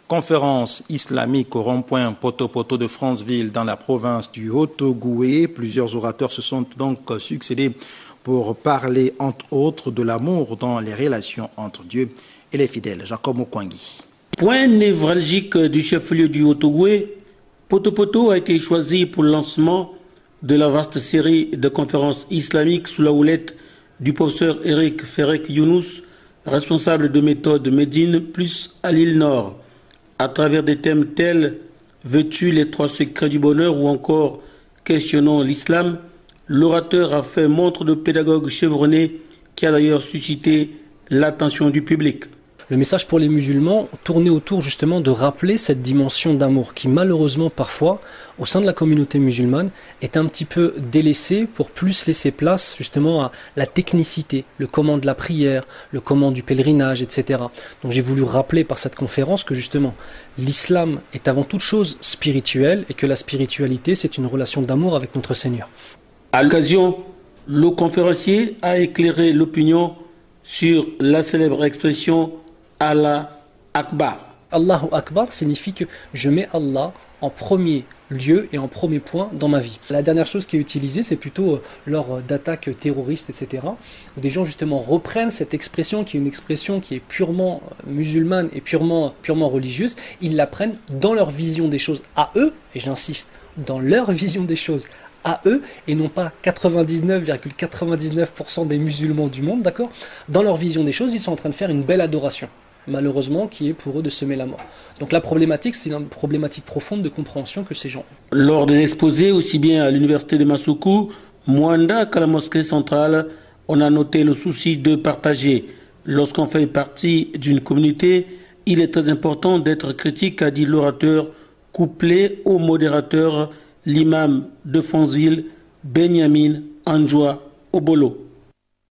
Conférence islamique au rond-point Poto-Poto de Franceville dans la province du Haut-Ogooué. Plusieurs orateurs se sont donc succédés pour parler entre autres de l'amour dans les relations entre Dieu et les fidèles. Jacob Mokwangi. Point névralgique du chef-lieu du Haut-Ogooué, Poto-Poto a été choisi pour le lancement de la vaste série de conférences islamiques sous la houlette du professeur Eric Ferek Younous, responsable de méthode Médine plus à l'île Nord. À travers des thèmes tels « Veux-tu les 3 secrets du bonheur » ou encore « Questionnons l'islam », l'orateur a fait montre de pédagogue chevronné qui a d'ailleurs suscité l'attention du public. Le message pour les musulmans tournait autour justement de rappeler cette dimension d'amour qui malheureusement parfois, au sein de la communauté musulmane, est un petit peu délaissée pour plus laisser place justement à la technicité, le comment de la prière, le comment du pèlerinage, etc. Donc j'ai voulu rappeler par cette conférence que justement l'islam est avant toute chose spirituel et que la spiritualité c'est une relation d'amour avec notre Seigneur. À l'occasion, le conférencier a éclairé l'opinion sur la célèbre expression Allah Akbar. Allahu Akbar signifie que je mets Allah en premier lieu et en premier point dans ma vie. La dernière chose qui est utilisée, c'est plutôt lors d'attaques terroristes, etc., où des gens justement reprennent cette expression qui est une expression qui est purement musulmane et purement religieuse, ils la prennent dans leur vision des choses à eux, et j'insiste, dans leur vision des choses à eux, et non pas 99,99% des musulmans du monde, d'accord? Dans leur vision des choses, ils sont en train de faire une belle adoration, malheureusement, qui est pour eux de semer la mort. Donc la problématique, c'est une problématique profonde de compréhension que ces gens ont. Lors des exposés, aussi bien à l'université de Massoukou, Mwanda qu'à la mosquée centrale, on a noté le souci de partager. Lorsqu'on fait partie d'une communauté, il est très important d'être critique, a dit l'orateur, couplé au modérateur, l'imam de Franceville, Benjamin Anjoua Obolo.